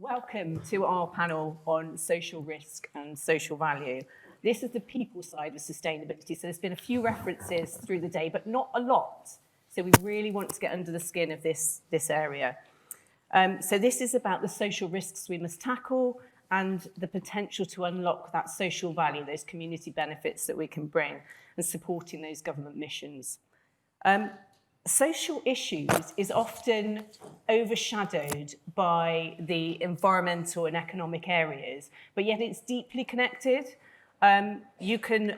Welcome to our panel on social risk and social value. This is the people side of sustainability. So there's been a few references through the day, but not a lot. So we really want to get under the skin of this area. So this is about the social risks we must tackle and the potential to unlock that social value, those community benefits that we can bring, and supporting those government missions. Social issues is often overshadowed by the environmental and economic areas, but yet it's deeply connected. You can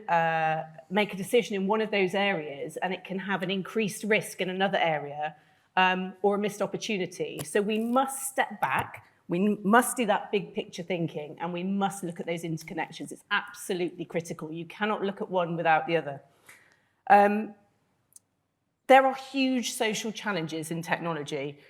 make a decision in one of those areas and it can have an increased risk in another area or a missed opportunity. So we must step back, we must do that big picture thinking, and we must look at those interconnections. It's absolutely critical. You cannot look at one without the other. There are huge social challenges in technology.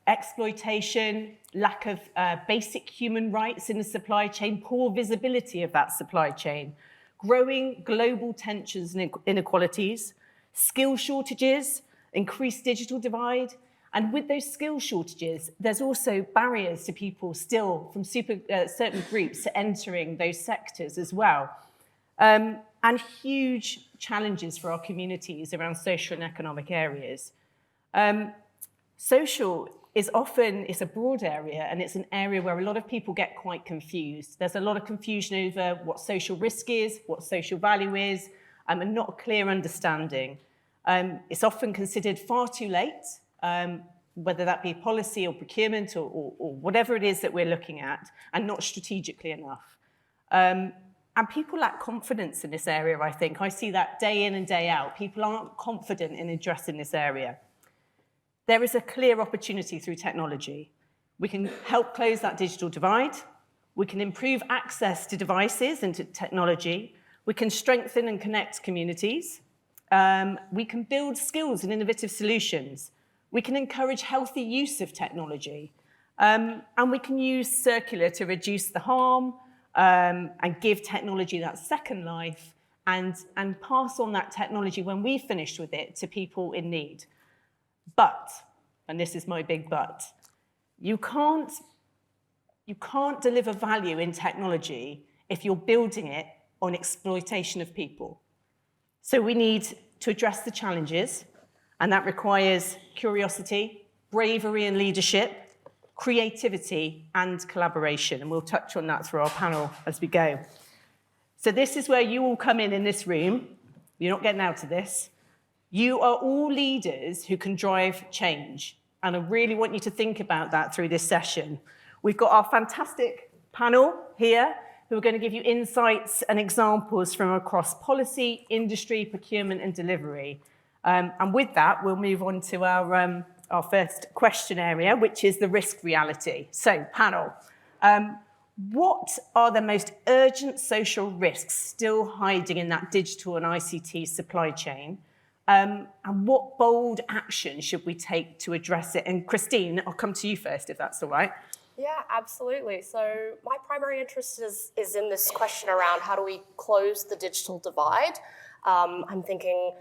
Exploitation, lack of basic human rights in the supply chain, poor visibility of that supply chain, growing global tensions and inequalities, skill shortages, increased digital divide. And with those skill shortages, there's also barriers to people still from certain groups to entering those sectors as well. And huge challenges for our communities around social and economic areas. Social is often, it's a broad area, and it's an area where a lot of people get quite confused. There's a lot of confusion over what social risk is, what social value is, and not a clear understanding. It's often considered far too late, whether that be policy or procurement or whatever it is that we're looking at, and not strategically enough. And people lack confidence in this area, I think. I see that day in and day out. People aren't confident in addressing this area. There is a clear opportunity through technology. We can help close that digital divide. We can improve access to devices and to technology. We can strengthen and connect communities. We can build skills and innovative solutions. We can encourage healthy use of technology. And we can use circular to reduce the harm, and give technology that second life and pass on that technology when we've finished with it to people in need. But, and this is my big but, you can't deliver value in technology if you're building it on exploitation of people. So we need to address the challenges, and that requires curiosity, bravery and leadership, creativity and collaboration, and we'll touch on that through our panel as we go. So this is where you all come in this room. You're not getting out of this. You are all leaders who can drive change, and I really want you to think about that through this session. We've got our fantastic panel here who are going to give you insights and examples from across policy, industry, procurement and delivery. And with that, we'll move on to our first question area, which is the risk reality. So, panel, what are the most urgent social risks still hiding in that digital and ICT supply chain? And what bold action should we take to address it? And Christine, I'll come to you first, if that's all right. Yeah, absolutely. So my primary interest is in this question around how do we close the digital divide. I'm thinking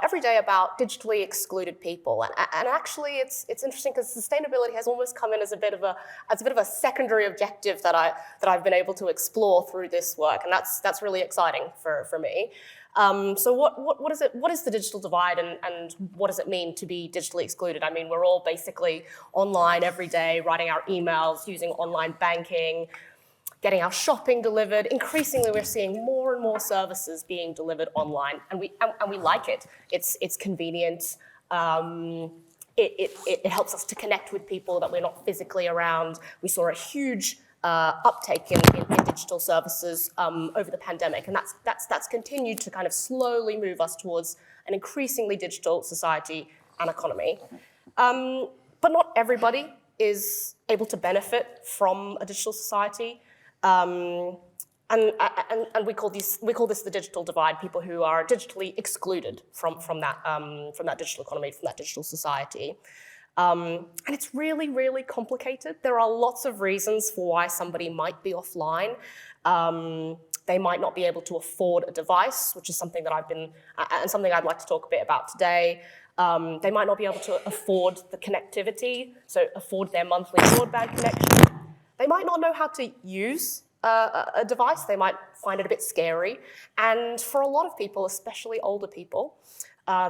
every day about digitally excluded people, and actually it's interesting because sustainability has almost come in as a bit of a secondary objective that I've been able to explore through this work, and that's really exciting for me. So what is it? What is the digital divide, and what does it mean to be digitally excluded? I mean, we're all basically online every day, writing our emails, using online banking, getting our shopping delivered. Increasingly, we're seeing more and more services being delivered online, and we like it. It's convenient. It helps us to connect with people that we're not physically around. We saw a huge uptake in digital services over the pandemic, and that's continued to kind of slowly move us towards an increasingly digital society and economy. But not everybody is able to benefit from a digital society. And we call this the digital divide. People who are digitally excluded from that digital economy, from that digital society, and it's really, really complicated. There are lots of reasons for why somebody might be offline. They might not be able to afford a device, which is something that something I'd like to talk a bit about today. They might not be able to afford the connectivity, so afford their monthly broadband connection. They might not know how to use a device. They might find it a bit scary. And for a lot of people, especially older people,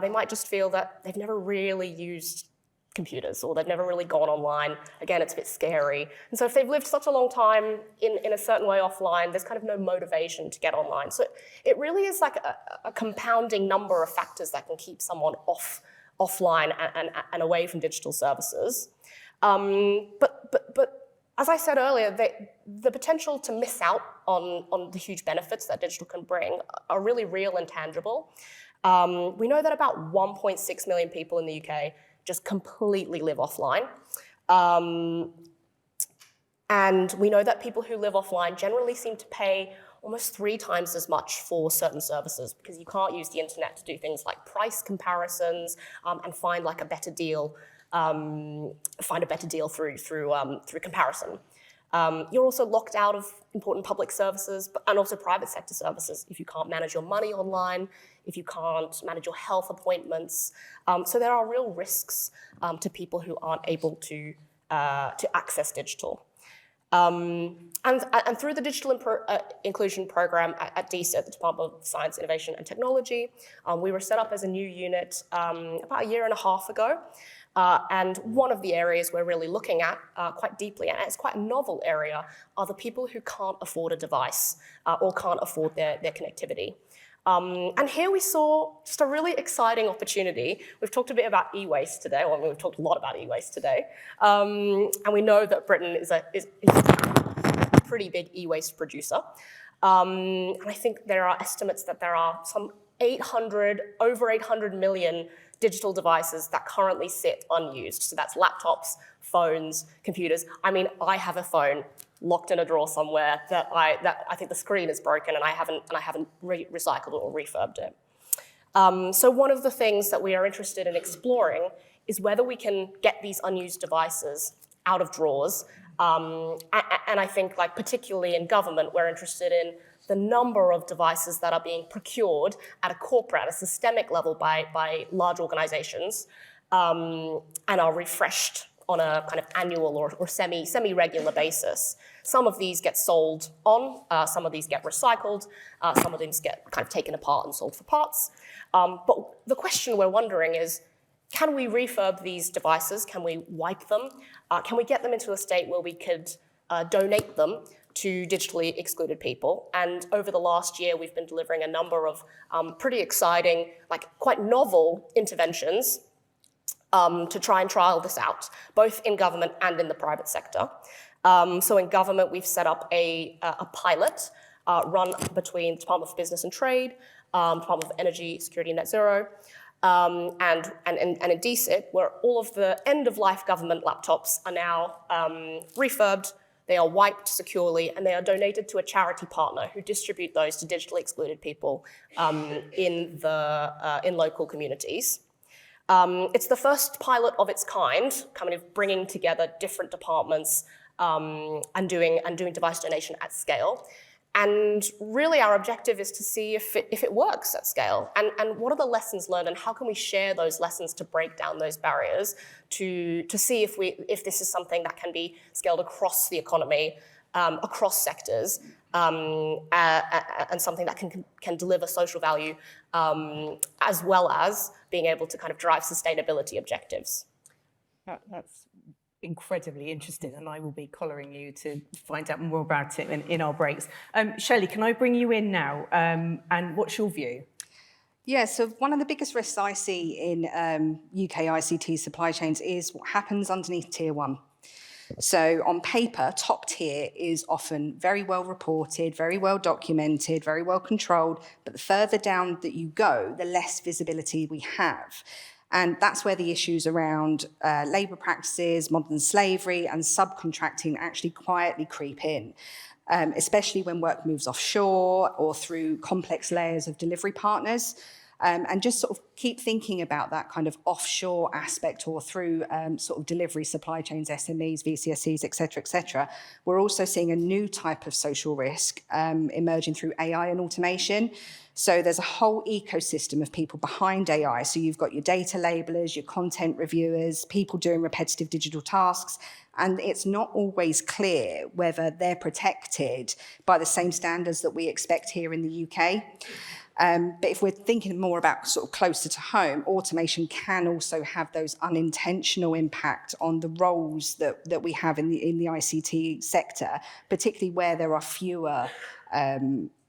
they might just feel that they've never really used computers or they've never really gone online. Again, it's a bit scary. And so if they've lived such a long time in a certain way offline, there's kind of no motivation to get online. So it really is like a compounding number of factors that can keep someone offline and away from digital services. But as I said earlier, the potential to miss out on the huge benefits that digital can bring are really real and tangible. We know that about 1.6 million people in the UK just completely live offline. And we know that people who live offline generally seem to pay almost 3 times as much for certain services because you can't use the internet to do things like price comparisons and find like a better deal, through comparison. You're also locked out of important public services and also private sector services if you can't manage your money online, if you can't manage your health appointments. So there are real risks to people who aren't able to access digital. And through the Digital Inclusion Program at DSIT, the Department of Science, Innovation and Technology, we were set up as a new unit about 1.5 years ago. And one of the areas we're really looking at quite deeply, and it's quite a novel area, are the people who can't afford a device or can't afford their connectivity. And here we saw just a really exciting opportunity. We've talked a bit about e-waste today, well, we've talked a lot about e-waste today. And we know that Britain is a pretty big e-waste producer. And I think there are estimates that there are some over 800 million digital devices that currently sit unused. So that's laptops, phones, computers. I mean, I have a phone locked in a drawer somewhere that I think the screen is broken and I haven't recycled it or refurbed it. So one of the things that we are interested in exploring is whether we can get these unused devices out of drawers. And I think, like, particularly in government, we're interested in the number of devices that are being procured at a systemic level by large organizations and are refreshed on a kind of annual or semi-regular basis. Some of these get sold on, some of these get recycled, some of these get kind of taken apart and sold for parts. But the question we're wondering is, can we refurb these devices? Can we wipe them? Can we get them into a state where we could donate them to digitally excluded people? And over the last year, we've been delivering a number of pretty exciting, like quite novel interventions to try and trial this out, both in government and in the private sector. So in government, we've set up a pilot run between the Department of Business and Trade, Department of Energy, Security and Net Zero, and in DSIT, where all of the end-of-life government laptops are now refurbed, they are wiped securely, and they are donated to a charity partner who distribute those to digitally excluded people in local communities. It's the first pilot of its kind of bringing together different departments and doing device donation at scale. And really our objective is to see if it works at scale and what are the lessons learned and how can we share those lessons to break down those barriers to see if this is something that can be scaled across the economy, across sectors, and something that can deliver social value as well as being able to kind of drive sustainability objectives. That's incredibly interesting, and I will be collaring you to find out more about it in our breaks. Shelley, can I bring you in now? And what's your view? Yeah, so one of the biggest risks I see in UK ICT supply chains is what happens underneath tier 1. So on paper, top tier is often very well reported, very well documented, very well controlled, but the further down that you go, the less visibility we have. And that's where the issues around labour practices, modern slavery and subcontracting actually quietly creep in, especially when work moves offshore or through complex layers of delivery partners. and just sort of keep thinking about that kind of offshore aspect or through sort of delivery supply chains, SMEs, VCSEs, et cetera, we're also seeing a new type of social risk emerging through AI and automation. So there's a whole ecosystem of people behind AI. So you've got your data labelers, your content reviewers, people doing repetitive digital tasks, and it's not always clear whether they're protected by the same standards that we expect here in the UK. But if we're thinking more about sort of closer to home, automation can also have those unintentional impact on the roles that we have in the ICT sector, particularly where there are fewer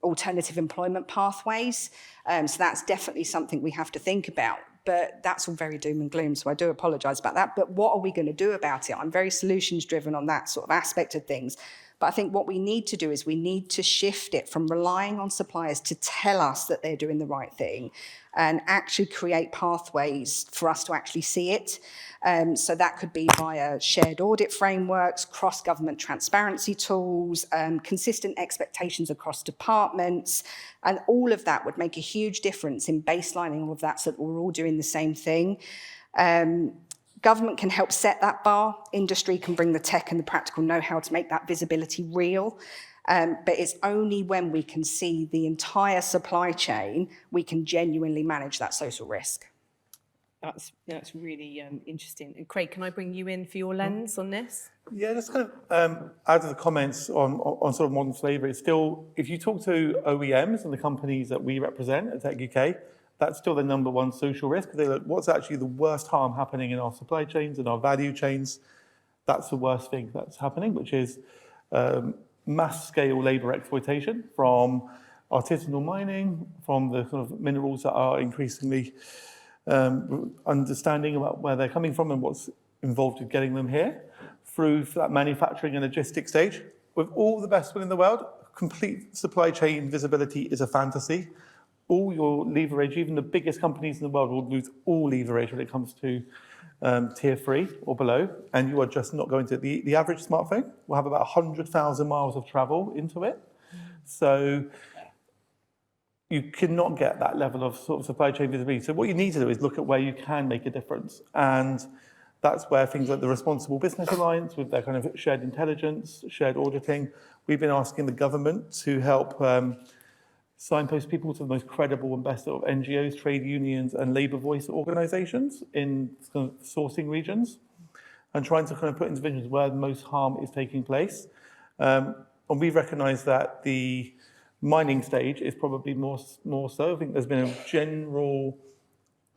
alternative employment pathways. So that's definitely something we have to think about. But that's all very doom and gloom, so I do apologise about that. But what are we going to do about it? I'm very solutions driven on that sort of aspect of things. But I think what we need to do is we need to shift it from relying on suppliers to tell us that they're doing the right thing and actually create pathways for us to actually see it. So that could be via shared audit frameworks, cross-government transparency tools, consistent expectations across departments, and all of that would make a huge difference in baselining all of that so that we're all doing the same thing. Government can help set that bar. Industry can bring the tech and the practical know-how to make that visibility real. But it's only when we can see the entire supply chain we can genuinely manage that social risk. That's really interesting. And Craig, can I bring you in for your lens on this? Yeah, just kind of add to the comments on sort of modern slavery. It's still, if you talk to OEMs and the companies that we represent at Tech UK, that's still the number one social risk. They look, what's actually the worst harm happening in our supply chains and our value chains? That's the worst thing that's happening, which is mass scale labour exploitation from artisanal mining, from the sort of minerals that are increasingly understanding about where they're coming from and what's involved in getting them here, through that manufacturing and logistics stage. With all the best will in the world, complete supply chain visibility is a fantasy. All your leverage, even the biggest companies in the world will lose all leverage when it comes to tier 3 or below, and you are just not going to. The average smartphone will have about 100,000 miles of travel into it. So you cannot get that level of sort of supply chain visibility. So what you need to do is look at where you can make a difference. And that's where things like the Responsible Business Alliance, with their kind of shared intelligence, shared auditing, we've been asking the government to help signpost people to the most credible and best sort of NGOs, trade unions, and labour voice organisations in kind of sourcing regions, and trying to kind of put interventions where the most harm is taking place. And we've recognised that the mining stage is probably more so. I think there's been a general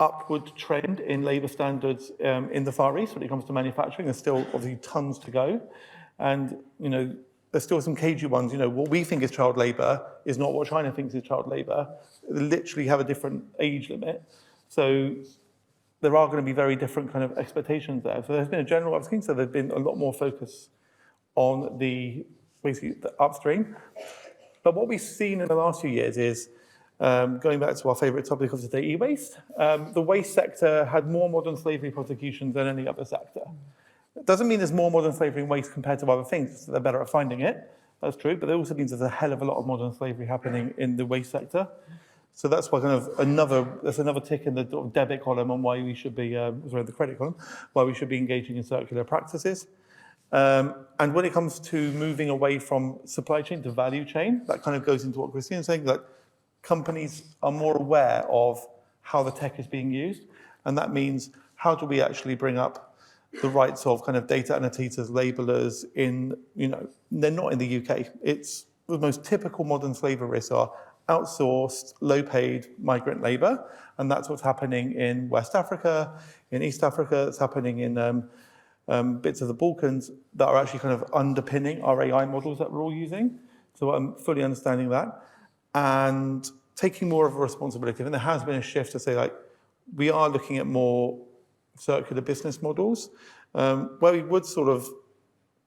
upward trend in labour standards in the Far East when it comes to manufacturing. There's still obviously tons to go. And, you know, there's still some cagey ones. You know, what we think is child labour is not what China thinks is child labour. They literally have a different age limit. So there are going to be very different kind of expectations there. So there's been a general upswing. So there's been a lot more focus on basically the upstream. But what we've seen in the last few years is, going back to our favourite topic of today, e-waste, the waste sector had more modern slavery prosecutions than any other sector. It doesn't mean there's more modern slavery in waste compared to other things, so they're better at finding it. That's true, but it also means there's a hell of a lot of modern slavery happening in the waste sector. So that's why kind of there's another tick in the debit column on why we should be, the credit column, why we should be engaging in circular practices. And when it comes to moving away from supply chain to value chain, that kind of goes into what Christine's saying, that companies are more aware of how the tech is being used. And that means, how do we actually bring up the rights of kind of data annotators, labelers in, you know, they're not in the UK. It's the most typical modern slavery risks are outsourced, low-paid migrant labour. And that's what's happening in West Africa, in East Africa, it's happening in bits of the Balkans that are actually kind of underpinning our AI models that we're all using. So I'm fully understanding that and taking more of a responsibility. And there has been a shift to say, like, we are looking at more circular business models, where we would sort of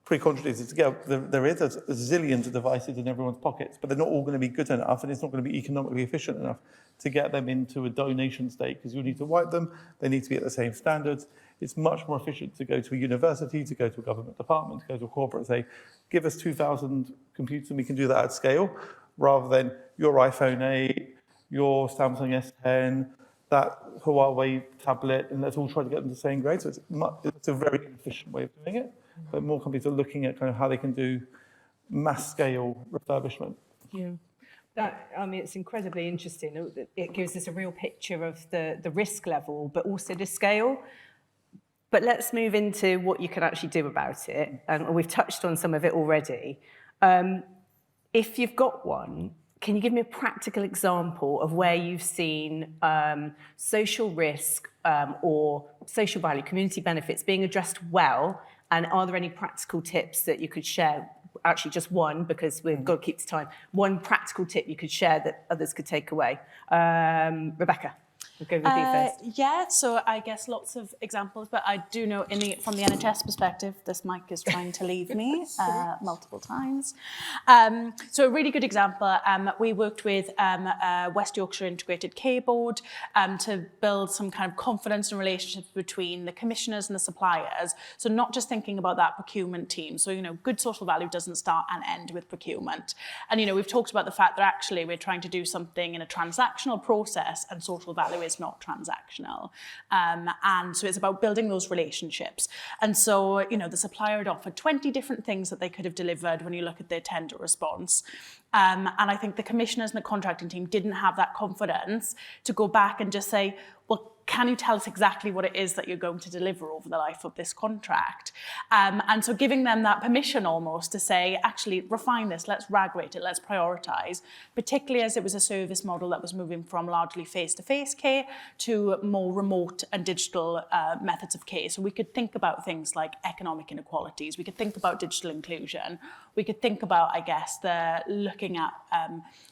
pre-contradict it together. There is a zillions of devices in everyone's pockets, but they're not all going to be good enough, and it's not going to be economically efficient enough to get them into a donation state, because you need to wipe them, they need to be at the same standards. It's much more efficient to go to a university, to go to a government department, to go to a corporate and say, give us 2,000 computers and we can do that at scale, rather than your iPhone 8, your Samsung S10, that Huawei tablet, and let's all try to get them to the same grade. So it's a very inefficient way of doing it. But more companies are looking at kind of how they can do mass scale refurbishment. Yeah. It's incredibly interesting. It gives us a real picture of the risk level, but also the scale. But let's move into what you can actually do about it. And we've touched on some of it already. If you've got one, can you give me a practical example of where you've seen social risk or social value, community benefits being addressed well? And are there any practical tips that you could share? Actually, just one, because we've got to keep to time. One practical tip you could share that others could take away. Rebecca, we'll go with you first. Yeah, so I guess lots of examples, but I do know from the NHS perspective, this mic is trying to leave me multiple times. So a really good example, we worked with West Yorkshire Integrated Care Board to build some kind of confidence and relationships between the commissioners and the suppliers. So not just thinking about that procurement team. So, good social value doesn't start and end with procurement. And, we've talked about the fact that actually we're trying to do something in a transactional process and social value is not transactional. And so it's about building those relationships. And so, the supplier had offered 20 different things that they could have delivered when you look at their tender response. And I think the commissioners and the contracting team didn't have that confidence to go back and just say, well, can you tell us exactly what it is that you're going to deliver over the life of this contract? And so giving them that permission almost to say, actually, refine this, let's rag rate it, let's prioritise, particularly as it was a service model that was moving from largely face-to-face care to more remote and digital methods of care. So we could think about things like economic inequalities, we could think about digital inclusion, we could think about, I guess, looking at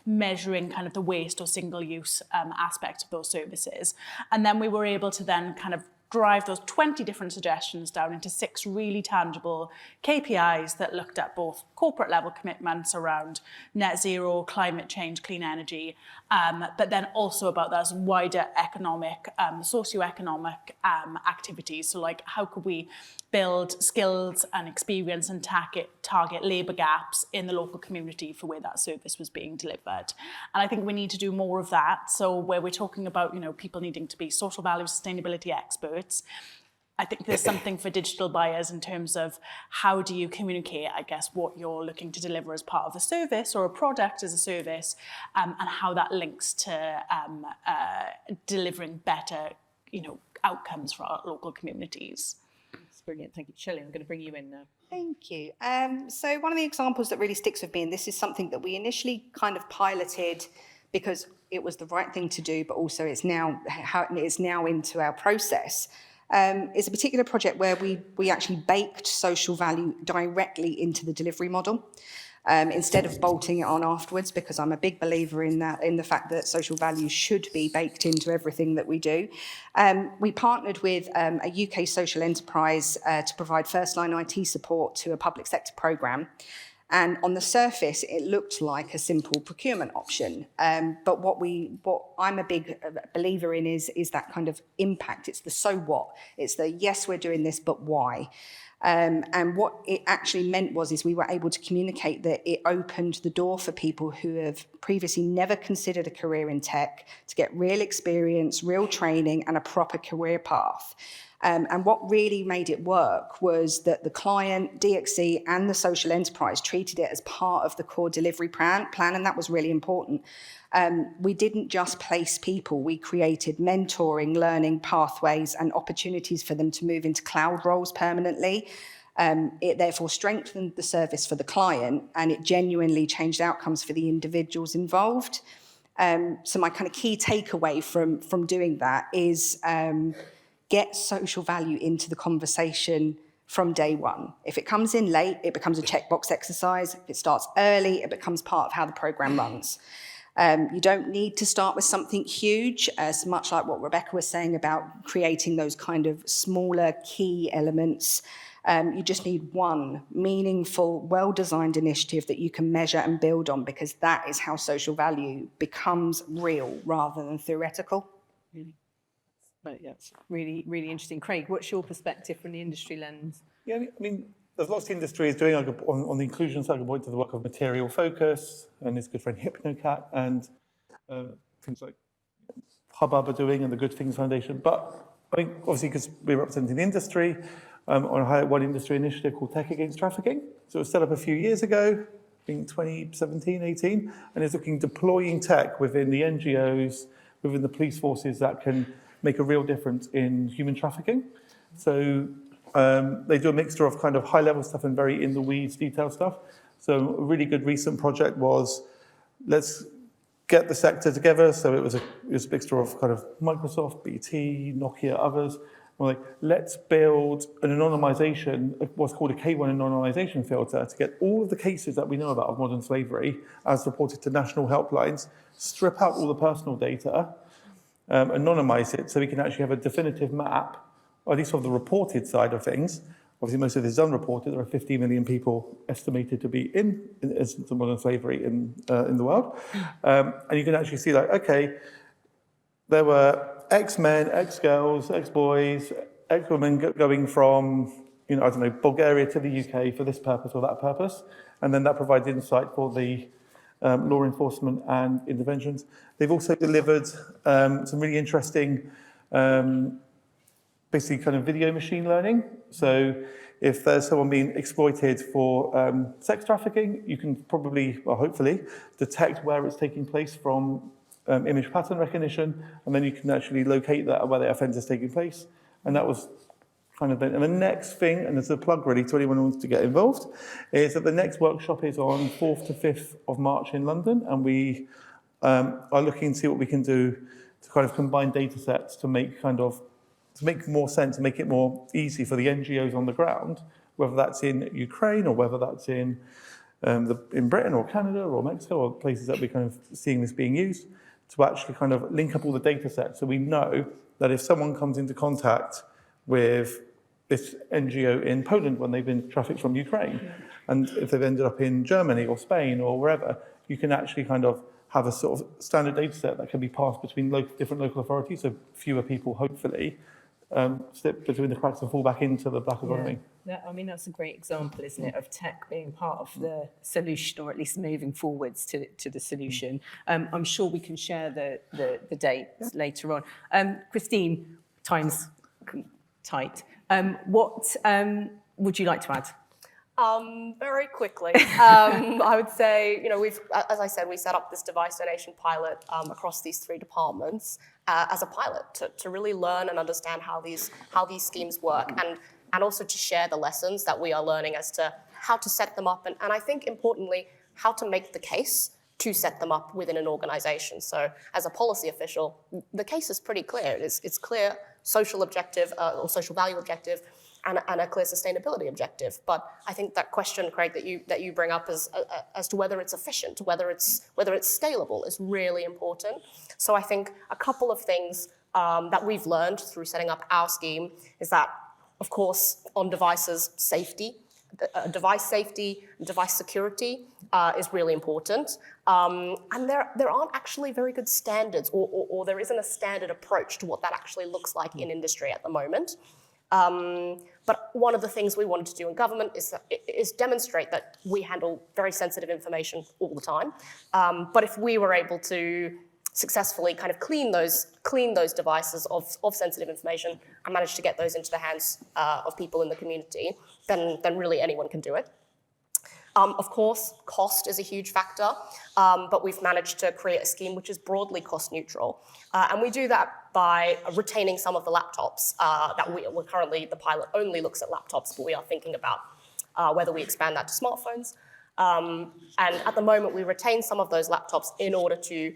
measuring kind of the waste or single-use aspect of those services. And then we were able to then kind of drive those 20 different suggestions down into 6 really tangible KPIs that looked at both corporate level commitments around net zero, climate change, clean energy, but then also about those wider economic, socioeconomic activities. So like, how could we build skills and experience and target labour gaps in the local community for where that service was being delivered. And I think we need to do more of that. So where we're talking about, people needing to be social value, sustainability experts, I think there's something for digital buyers in terms of how do you communicate, I guess, what you're looking to deliver as part of a service or a product as a service, and how that links to delivering better, outcomes for our local communities. That's brilliant. Thank you. Shelley, I'm going to bring you in now. Thank you. So one of the examples that really sticks with me, and this is something that we initially kind of piloted because it was the right thing to do, but also it's now into our process. Is a particular project where we actually baked social value directly into the delivery model instead of bolting it on afterwards, because I'm a big believer in the fact that social value should be baked into everything that we do. We partnered with a UK social enterprise to provide first-line IT support to a public sector programme. And on the surface, it looked like a simple procurement option. But what I'm a big believer in is that kind of impact. It's the so what. It's the yes, we're doing this, but why? And what it actually meant is we were able to communicate that it opened the door for people who have previously never considered a career in tech to get real experience, real training, and a proper career path. And what really made it work was that the client, DXC, and the social enterprise treated it as part of the core delivery plan, and that was really important. We didn't just place people, we created mentoring, learning pathways, and opportunities for them to move into cloud roles permanently. It therefore strengthened the service for the client, and it genuinely changed outcomes for the individuals involved. So my kind of key takeaway from doing that is get social value into the conversation from day one. If it comes in late, it becomes a checkbox exercise. If it starts early, it becomes part of how the programme runs. You don't need to start with something huge, as much like what Rebecca was saying about creating those kind of smaller key elements. You just need one meaningful, well-designed initiative that you can measure and build on, because that is how social value becomes real rather than theoretical. But yeah, it's really, really interesting. Craig, what's your perspective from the industry lens? Yeah, I mean, there's lots of industries doing, on the inclusion side, I can point to the work of Material Focus and his good friend HypnoCat, and things like Hubbub are doing and the Good Things Foundation. But I think obviously because we're representing the industry, on one industry initiative called Tech Against Trafficking. So it was set up a few years ago, I think 2017, 18, and it's looking deploying tech within the NGOs, within the police forces that can make a real difference in human trafficking. So they do a mixture of kind of high-level stuff and very in-the-weeds detailed stuff. So a really good recent project was, let's get the sector together. So it was a mixture of kind of Microsoft, BT, Nokia, others. We're like, let's build an anonymization, what's called a K1 anonymization filter, to get all of the cases that we know about of modern slavery as reported to national helplines, strip out all the personal data, anonymize it so we can actually have a definitive map, or at least of the reported side of things. Obviously, most of this is unreported. There are 50 million people estimated to be in instances of modern slavery in the world. And you can actually see, like, okay, there were X men, X girls, X boys, X women going from, I don't know, Bulgaria to the UK for this purpose or that purpose. And then that provides insight for the law enforcement and interventions. They've also delivered some really interesting, basically kind of video machine learning. So if there's someone being exploited for sex trafficking, you can probably, well, hopefully, detect where it's taking place from image pattern recognition, and then you can actually locate that where the offence is taking place. And that was kind of and the next thing, and there's a plug really to anyone who wants to get involved, is that the next workshop is on 4th to 5th of March in London, and we are looking to see what we can do to kind of combine data sets to make more sense, to make it more easy for the NGOs on the ground, whether that's in Ukraine or whether that's in Britain or Canada or Mexico or places that we're kind of seeing this being used, to actually kind of link up all the data sets so we know that if someone comes into contact with this NGO in Poland when they've been trafficked from Ukraine, and if they've ended up in Germany or Spain or wherever, you can actually kind of have a sort of standard data set that can be passed between different local authorities, so fewer people hopefully slip between the cracks and fall back into the black economy. I mean, that's a great example, isn't it, of tech being part of the solution, or at least moving forwards to the solution. I'm sure we can share the dates later on. Christine, time's tight. What would you like to add? Very quickly, I would say, we've, as I said, we set up this device donation pilot across these 3 departments as a pilot to really learn and understand how these schemes work, and also to share the lessons that we are learning as to how to set them up, and I think importantly, how to make the case to set them up within an organization. So as a policy official, the case is pretty clear. It's clear social objective or social value objective, and a clear sustainability objective. But I think that question, Craig, that you bring up as to whether it's efficient, whether it's scalable, is really important. So I think a couple of things that we've learned through setting up our scheme is that, of course, on devices, safety, device safety, device security is really important. And there aren't actually very good standards, or there isn't a standard approach to what that actually looks like in industry at the moment. But one of the things we wanted to do in government is demonstrate that we handle very sensitive information all the time. But if we were able to successfully kind of clean those devices of sensitive information and manage to get those into the hands of people in the community, then really anyone can do it. Of course, cost is a huge factor, but we've managed to create a scheme which is broadly cost neutral. And we do that by retaining some of the laptops that we're currently, the pilot only looks at laptops, but we are thinking about whether we expand that to smartphones. And at the moment, we retain some of those laptops in order to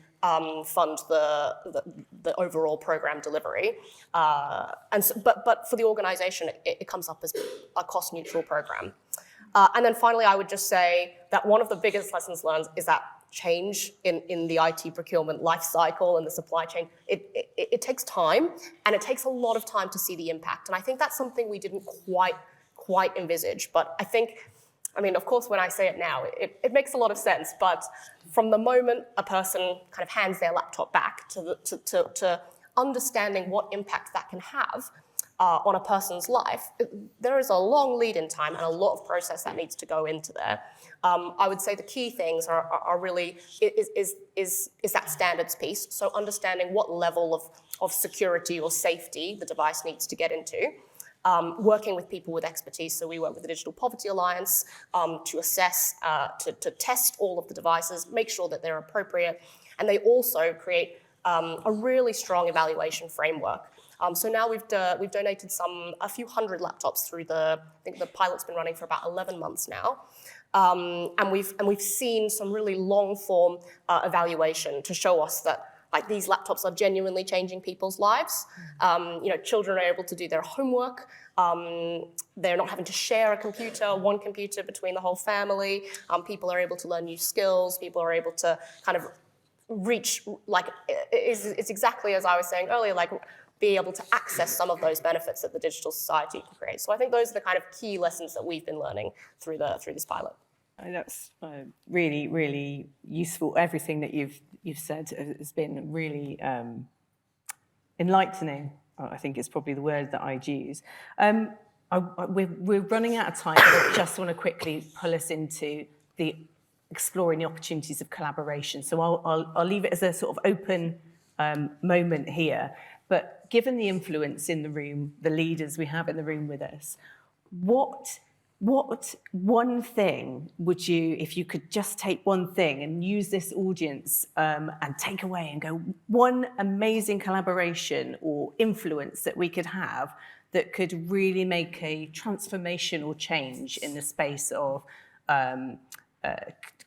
fund the overall program delivery. But for the organization, it comes up as a cost neutral program. And then finally, I would just say that one of the biggest lessons learned is that change in the IT procurement life cycle and the supply chain, it takes time, and it takes a lot of time to see the impact. And I think that's something we didn't quite envisage. But I think, I mean, of course, when I say it now, it makes a lot of sense. But from the moment a person kind of hands their laptop back to understanding what impact that can have, on a person's life, there is a long lead in time and a lot of process that needs to go into there. I would say the key things are really is that standards piece. So understanding what level of security or safety the device needs to get into. Working with people with expertise. So we work with the Digital Poverty Alliance to assess, to test all of the devices, make sure that they're appropriate. And they also create a really strong evaluation framework. So now we've donated a few hundred laptops through I think the pilot's been running for about 11 months now. And we've seen some really long form evaluation to show us that like these laptops are genuinely changing people's lives. Children are able to do their homework. They're not having to share one computer between the whole family. People are able to learn new skills. People are able to kind of reach, it's exactly as I was saying earlier, be able to access some of those benefits that the digital society can create. So I think those are the kind of key lessons that we've been learning through this pilot. That's really, really useful. Everything that you've said has been really enlightening. I think is probably the word that I'd use. We're running out of time, but I just want to quickly pull us into exploring the opportunities of collaboration. So I'll leave it as a sort of open moment here. But given the influence in the room, the leaders we have in the room with us, what one thing would you, if you could just take one thing and use this audience and take away and go, one amazing collaboration or influence that we could have that could really make a transformational change in the space of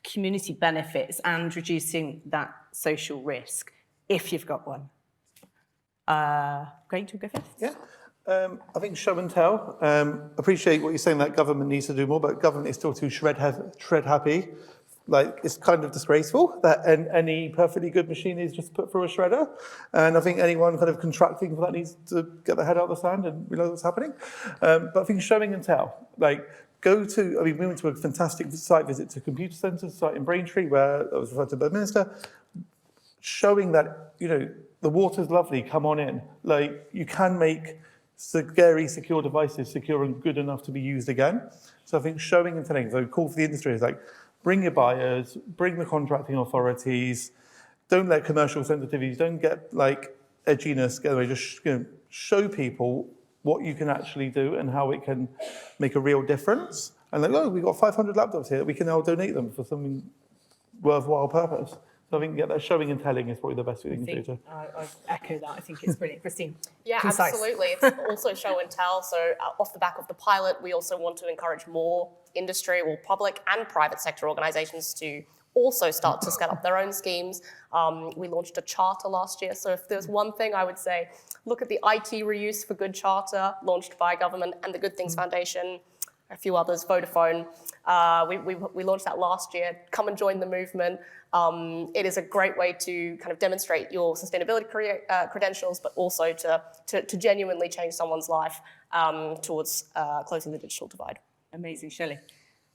community benefits and reducing that social risk, if you've got one? Great, to go first? Yeah. I think show and tell. Appreciate what you're saying that government needs to do more, but government is still too shred happy. It's kind of disgraceful that any perfectly good machine is just put through a shredder. And I think anyone kind of contracting for that needs to get their head out of the sand and realize what's happening. But I think showing and tell. We went to a fantastic site visit to Computer Centre's site in Braintree, where I was referred to by the Minister, showing that, the water's lovely, come on in. You can make scary, secure devices secure and good enough to be used again. So I think showing and telling, so call for the industry is bring your buyers, bring the contracting authorities, don't let commercial sensitivities, don't get edginess, get away, just show people what you can actually do and how it can make a real difference. And we've got 500 laptops here, we can now donate them for something worthwhile purpose. So I think that showing and telling is probably the best thing to do. I echo that. I think it's brilliant. Christine? Yeah, concise. Absolutely. It's also show and tell. So off the back of the pilot, we also want to encourage more industry or public and private sector organizations to also start to set up their own schemes. We launched a charter last year. So if there's one thing I would say, look at the IT Reuse for Good charter launched by government and the Good Things Foundation, a few others, Vodafone. We launched that last year. Come and join the movement. It is a great way to kind of demonstrate your sustainability credentials, but also to genuinely change someone's life towards closing the digital divide. Amazing. Shelley?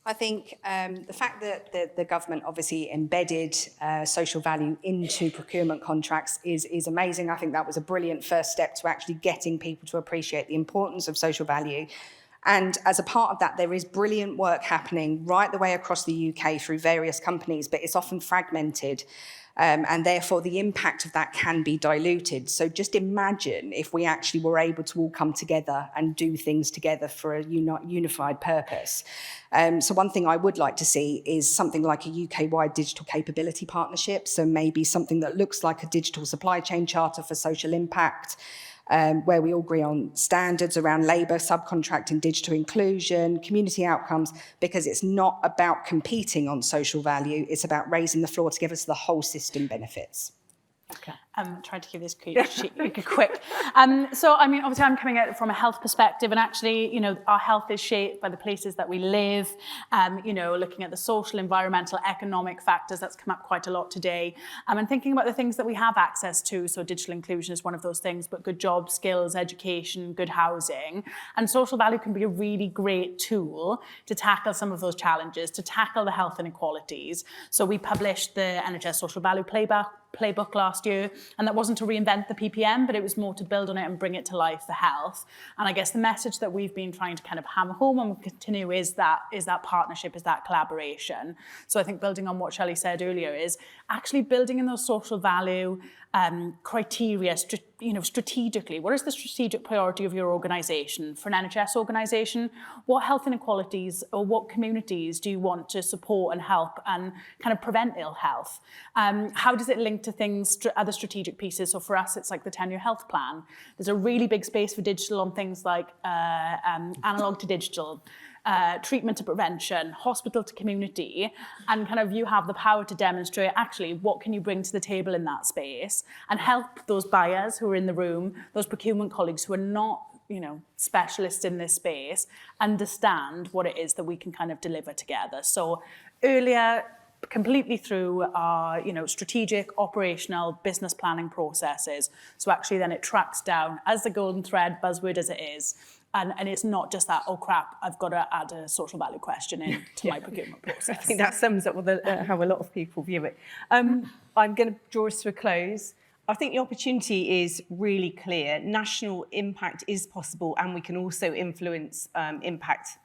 I think the fact that the government obviously embedded social value into procurement contracts is amazing. I think that was a brilliant first step to actually getting people to appreciate the importance of social value. And as a part of that, there is brilliant work happening right the way across the UK through various companies, but it's often fragmented. And therefore, the impact of that can be diluted. So just imagine if we actually were able to all come together and do things together for a unified purpose. So one thing I would like to see is something like a UK-wide digital capability partnership. So maybe something that looks like a digital supply chain charter for social impact, where we all agree on standards around labour, subcontracting, digital inclusion, community outcomes, because it's not about competing on social value, it's about raising the floor together so the whole system benefits. Okay. Trying to keep this quick. So, obviously I'm coming at it from a health perspective, and actually, our health is shaped by the places that we live, looking at the social, environmental, economic factors, that's come up quite a lot today, and thinking about the things that we have access to. So digital inclusion is one of those things, but good jobs, skills, education, good housing, and social value can be a really great tool to tackle some of those challenges, to tackle the health inequalities. So we published the NHS Social Value Playbook playbook last year, and that wasn't to reinvent the PPM, but it was more to build on it and bring it to life for health. And I guess the message that we've been trying to kind of hammer home and continue is that partnership, is that collaboration. So I think building on what Shelley said earlier is actually building in those social value criteria, strategically. What is the strategic priority of your organisation? For an NHS organisation, what health inequalities or what communities do you want to support and help and kind of prevent ill health? How does it link to things, other strategic pieces? So for us, it's like the 10-year health plan. There's a really big space for digital on things like analog to digital, treatment to prevention, hospital to community, and kind of you have the power to demonstrate actually what can you bring to the table in that space and help those buyers who are in the room, those procurement colleagues who are not, specialists in this space, understand what it is that we can kind of deliver together. So earlier, completely through our, strategic, operational, business planning processes. So actually then it tracks down as the golden thread, buzzword as it is. And it's not just that, oh crap, I've got to add a social value question into my procurement process. I think that sums up how a lot of people view it. I'm going to draw us to a close. I think the opportunity is really clear. National impact is possible, and we can also influence impact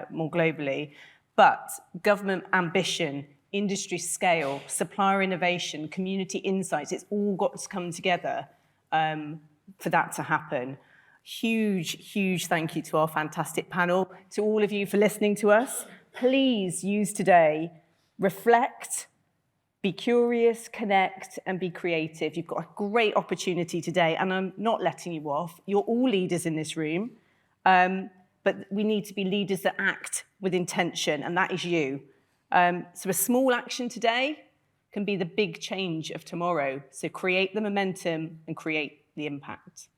more globally. But government ambition, industry scale, supplier innovation, community insights, it's all got to come together for that to happen. Huge thank you to our fantastic panel, to all of you for listening to us. Please use today, reflect, be curious, connect, and be creative. You've got a great opportunity today, and I'm not letting you off. You're all leaders in this room, but we need to be leaders that act with intention, and that is you. So a small action today can be the big change of tomorrow. So create the momentum and create the impact.